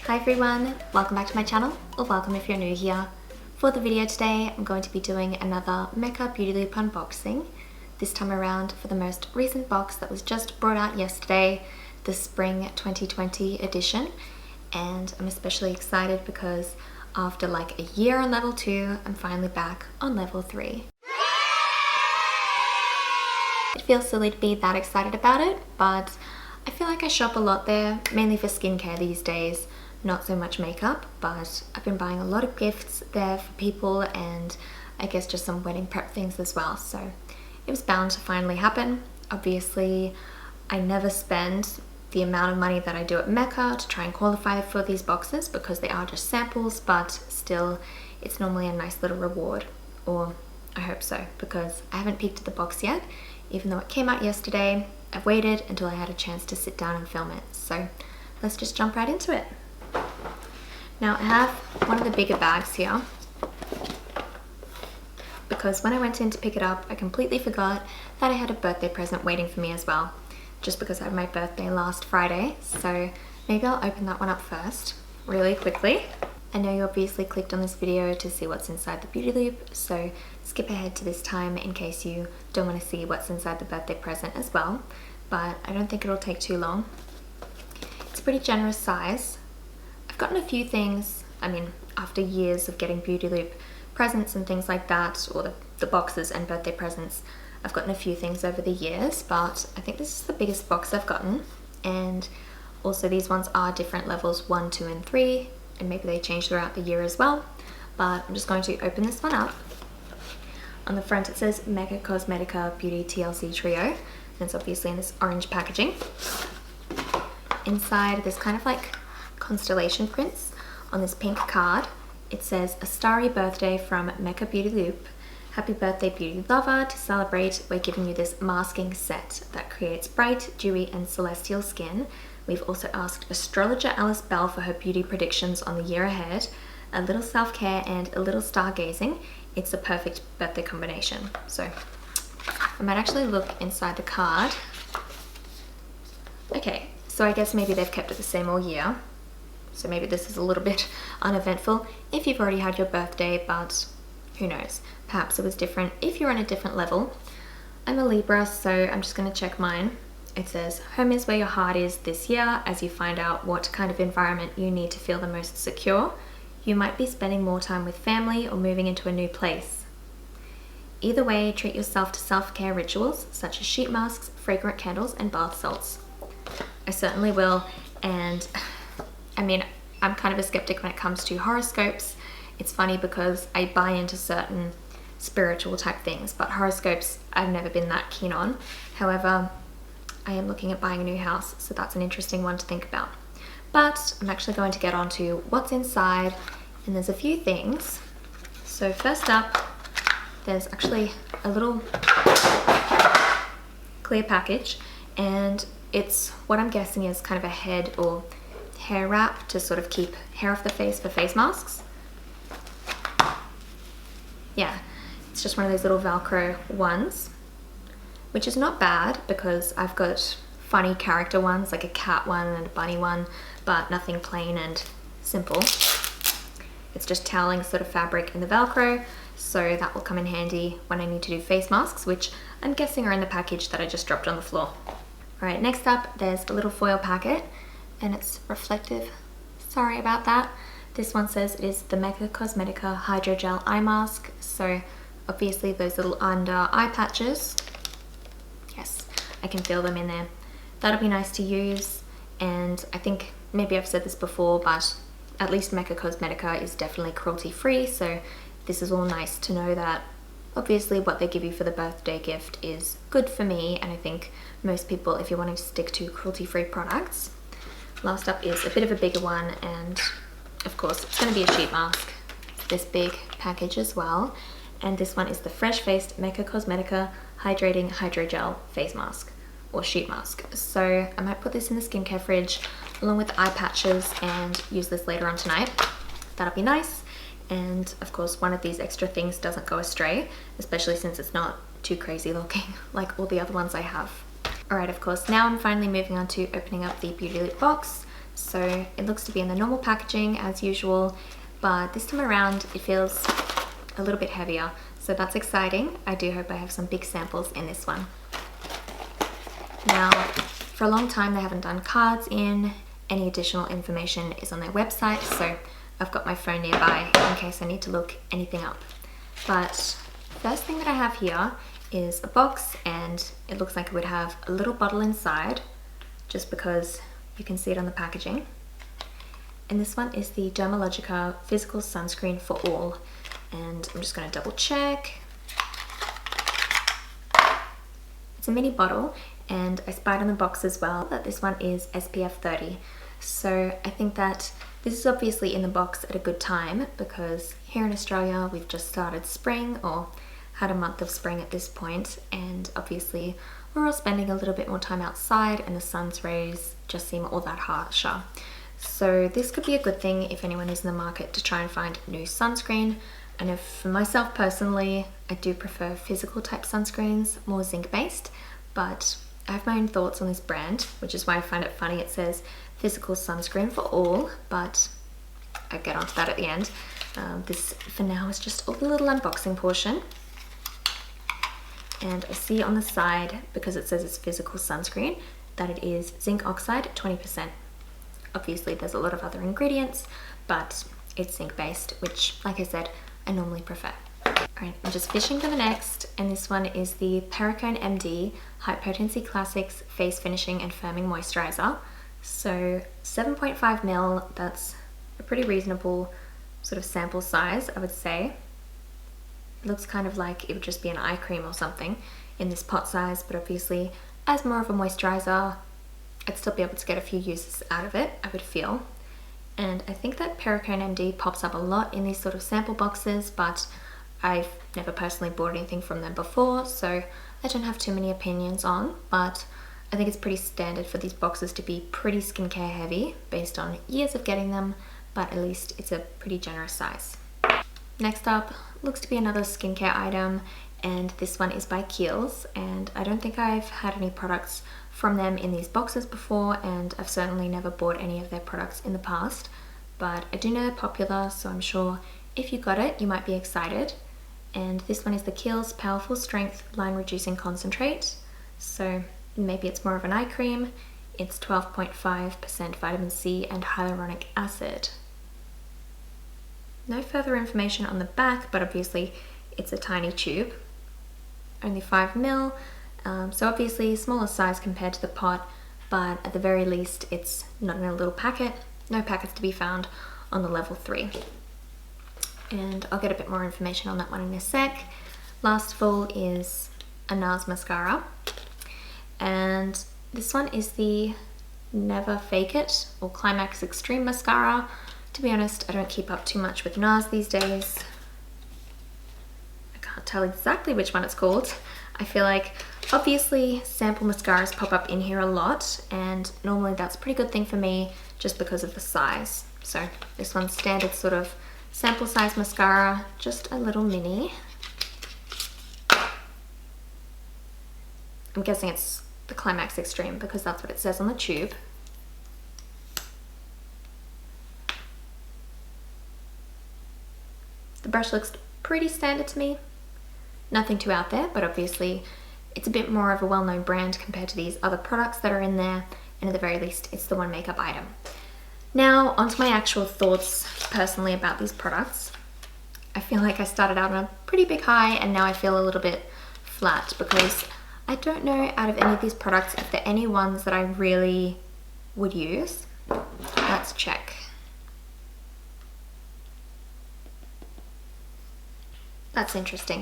Hi everyone, welcome back to my channel, or welcome if you're new here. For the video today, I'm going to be doing another Mecca Beauty Loop unboxing, this time around for the most recent box that was just brought out yesterday, the Spring 2020 edition, and I'm especially excited because after like a year on level 2, I'm finally back on level 3. It feels silly to be that excited about it, but I feel like I shop a lot there, mainly for skincare these days. Not so much makeup, but I've been buying a lot of gifts there for people and I guess just some wedding prep things as well. So it was bound to finally happen. Obviously, I never spend the amount of money that I do at Mecca to try and qualify for these boxes because they are just samples, but still it's normally a nice little reward, or I hope so, because I haven't peeked at the box yet. Even though it came out yesterday, I've waited until I had a chance to sit down and film it. So let's just jump right into it. Now I have one of the bigger bags here because when I went in to pick it up, I completely forgot that I had a birthday present waiting for me as well, just because I had my birthday last Friday. So maybe I'll open that one up first, really quickly. I know you obviously clicked on this video to see what's inside the beauty loop, so skip ahead to this time in case you don't want to see what's inside the birthday present as well, but I don't think it'll take too long. It's a pretty generous size. I've gotten a few things, I mean, after years of getting beauty loop presents and things like that, or the boxes and birthday presents, I've gotten a few things over the years, but I think this is the biggest box I've gotten. And also these ones are different levels 1, 2 and 3, and maybe they change throughout the year as well, but I'm just going to open this one up. On the front it says Mecca Cosmetica Beauty TLC Trio, and it's obviously in this orange packaging. Inside there's kind of like constellation prints on this pink card. It says, "A starry birthday from Mecca Beauty Loop. Happy birthday beauty lover. To celebrate, we're giving you this masking set that creates bright, dewy and celestial skin. We've also asked astrologer Alice Bell for her beauty predictions on the year ahead. A little self-care and a little stargazing. It's a perfect birthday combination." So I might actually look inside the card. Okay, so I guess maybe they've kept it the same all year. So maybe this is a little bit uneventful if you've already had your birthday, but who knows? Perhaps it was different if you're on a different level. I'm a Libra, so I'm just going to check mine. It says, "Home is where your heart is this year as you find out what kind of environment you need to feel the most secure. You might be spending more time with family or moving into a new place. Either way, treat yourself to self-care rituals such as sheet masks, fragrant candles and bath salts." I certainly will, and I mean, I'm kind of a skeptic when it comes to horoscopes. It's funny because I buy into certain spiritual type things, but horoscopes I've never been that keen on. However, I am looking at buying a new house, so that's an interesting one to think about. But I'm actually going to get on to what's inside, and there's a few things. So first up, there's actually a little clear package, and it's what I'm guessing is kind of a head or hair wrap to sort of keep hair off the face for face masks. Yeah, it's just one of those little Velcro ones, which is not bad because I've got funny character ones, like a cat one and a bunny one, but nothing plain and simple. It's just toweling sort of fabric in the Velcro, so that will come in handy when I need to do face masks, which I'm guessing are in the package that I just dropped on the floor. Alright, next up there's a little foil packet, and it's reflective. Sorry about that. This one says it is the Mecca Cosmetica Hydrogel Eye Mask, so obviously those little under eye patches, yes, I can feel them in there. That'll be nice to use, and I think maybe I've said this before, but at least Mecca Cosmetica is definitely cruelty free, so this is all nice to know that obviously what they give you for the birthday gift is good for me, and I think most people, if you want to stick to cruelty free products. Last up is a bit of a bigger one, and of course it's going to be a sheet mask. It's this big package as well, and this one is the Fresh Faced Mecca Cosmetica Hydrating Hydrogel Face Mask, or sheet mask. So I might put this in the skincare fridge along with the eye patches and use this later on tonight. That'll be nice, and of course one of these extra things doesn't go astray, especially since it's not too crazy looking like all the other ones I have. Alright, of course, now I'm finally moving on to opening up the Beauty Loop box. So it looks to be in the normal packaging as usual, but this time around it feels a little bit heavier. So that's exciting. I do hope I have some big samples in this one. Now, for a long time they haven't done cards in. Any additional information is on their website, so I've got my phone nearby in case I need to look anything up. But first thing that I have here is a box, and it looks like it would have a little bottle inside, just because you can see it on the packaging. And this one is the Dermalogica Physical Sunscreen for All. And I'm just going to double check. It's a mini bottle, and I spied on the box as well that this one is SPF 30. So I think that this is obviously in the box at a good time, because here in Australia we've just started spring, or had a month of spring at this point, and obviously we're all spending a little bit more time outside and the sun's rays just seem all that harsher. So this could be a good thing if anyone is in the market to try and find new sunscreen. And if for myself personally, I do prefer physical type sunscreens, more zinc based, but I have my own thoughts on this brand, which is why I find it funny it says physical sunscreen for all, but I'll get onto that at the end. This for now is just a little unboxing portion. And I see on the side, because it says it's physical sunscreen, that it is zinc oxide 20%. Obviously there's a lot of other ingredients, but it's zinc based, which, like I said, I normally prefer. Alright, I'm just fishing for the next, and this one is the Bekkibygone MD High Potency Classics Face Finishing and Firming Moisturizer. So 7.5 ml, that's a pretty reasonable sort of sample size, I would say. It looks kind of like it would just be an eye cream or something in this pot size, but obviously as more of a moisturizer, I'd still be able to get a few uses out of it, I would feel. And I think that Bekkibygone MD pops up a lot in these sort of sample boxes, but I've never personally bought anything from them before, so I don't have too many opinions on, but I think it's pretty standard for these boxes to be pretty skincare heavy based on years of getting them, but at least it's a pretty generous size. Next up, looks to be another skincare item, and this one is by Kiehl's, and I don't think I've had any products from them in these boxes before, and I've certainly never bought any of their products in the past, but I do know they're popular, so I'm sure if you got it, you might be excited. And this one is the Kiehl's Powerful Strength Line Reducing Concentrate, so maybe it's more of an eye cream. It's 12.5% vitamin C and hyaluronic acid. No further information on the back, but obviously it's a tiny tube, only 5 ml. So obviously smaller size compared to the pot, but at the very least it's not in a little packet. No packets to be found on the level 3. And I'll get a bit more information on that one in a sec. Last of all is a NARS mascara, and this one is the Never Fake It or Climax Extreme Mascara. To be honest, I don't keep up too much with NARS these days. I can't tell exactly which one it's called. I feel like obviously sample mascaras pop up in here a lot, and normally that's a pretty good thing for me just because of the size. So this one's standard sort of sample size mascara, just a little mini. I'm guessing it's the Climax Extreme because that's what it says on the tube. The brush looks pretty standard to me. Nothing too out there, but obviously it's a bit more of a well-known brand compared to these other products that are in there, and at the very least it's the one makeup item. Now onto my actual thoughts personally about these products. I feel like I started out on a pretty big high, and now I feel a little bit flat because I don't know out of any of these products if there are any ones that I really would use. Let's check. That's interesting.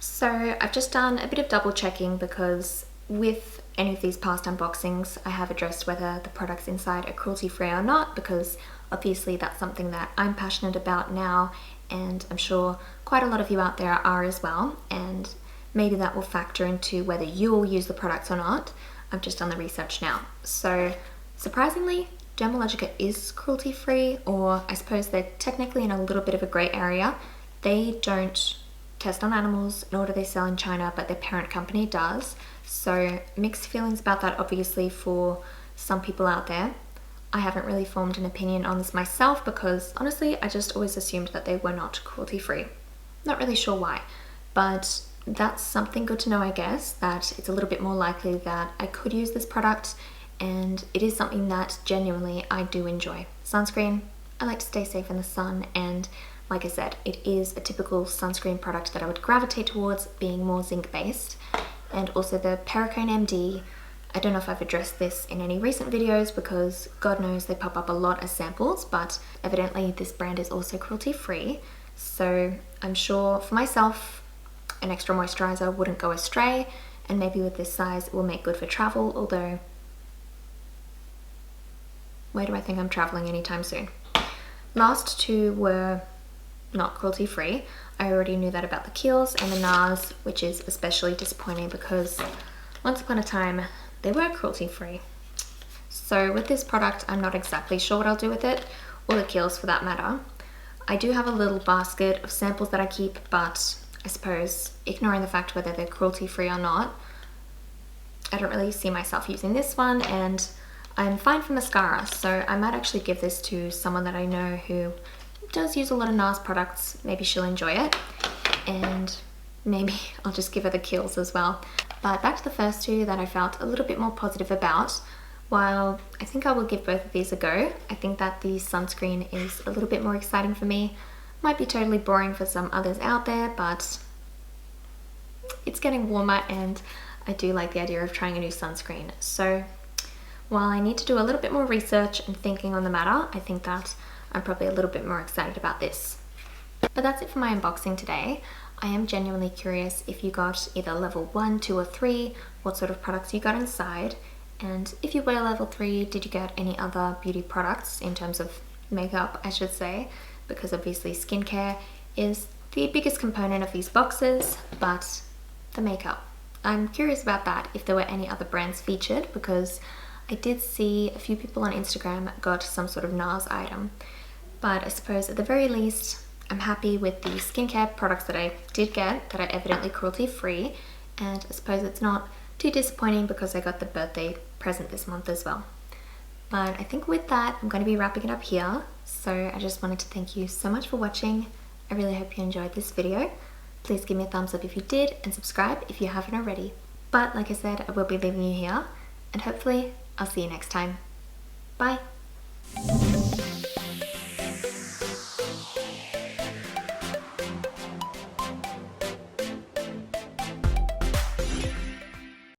So I've just done a bit of double checking because with any of these past unboxings I have addressed whether the products inside are cruelty free or not, because obviously that's something that I'm passionate about now, and I'm sure quite a lot of you out there are as well, and maybe that will factor into whether you will use the products or not. I've just done the research now. So surprisingly, Dermalogica is cruelty free, or I suppose they're technically in a little bit of a grey area. They don't test on animals, nor do they sell in China, but their parent company does. So mixed feelings about that obviously for some people out there. I haven't really formed an opinion on this myself because honestly, I just always assumed that they were not cruelty-free. Not really sure why, but that's something good to know, I guess, that it's a little bit more likely that I could use this product, and it is something that genuinely I do enjoy. Sunscreen, I like to stay safe in the sun, and like I said, it is a typical sunscreen product that I would gravitate towards, being more zinc based. And also the Perricone MD, I don't know if I've addressed this in any recent videos because God knows they pop up a lot as samples, but evidently this brand is also cruelty free. So I'm sure for myself, an extra moisturizer wouldn't go astray, and maybe with this size it will make good for travel, although where do I think I'm traveling anytime soon? Last two were not cruelty free. I already knew that about the Kiehl's and the NARS, which is especially disappointing because once upon a time they were cruelty free. So with this product, I'm not exactly sure what I'll do with it, or the Kiehl's for that matter. I do have a little basket of samples that I keep, but I suppose ignoring the fact whether they're cruelty free or not, I don't really see myself using this one, and I'm fine for mascara, so I might actually give this to someone that I know who does use a lot of NARS products. Maybe she'll enjoy it, and maybe I'll just give her the Kiehl's as well. But back to the first two that I felt a little bit more positive about. While I think I will give both of these a go, I think that the sunscreen is a little bit more exciting for me. Might be totally boring for some others out there, but it's getting warmer and I do like the idea of trying a new sunscreen. So while I need to do a little bit more research and thinking on the matter, I think that I'm probably a little bit more excited about this. But that's it for my unboxing today. I am genuinely curious if you got either level 1, 2 or 3, what sort of products you got inside, and if you were level 3, did you get any other beauty products in terms of makeup, I should say, because obviously skincare is the biggest component of these boxes, but the makeup. I'm curious about that, if there were any other brands featured, because I did see a few people on Instagram got some sort of NARS item. But I suppose at the very least, I'm happy with the skincare products that I did get that are evidently cruelty free, and I suppose it's not too disappointing because I got the birthday present this month as well. But I think with that, I'm going to be wrapping it up here. So I just wanted to thank you so much for watching. I really hope you enjoyed this video. Please give me a thumbs up if you did, and subscribe if you haven't already. But like I said, I will be leaving you here, and hopefully I'll see you next time. Bye!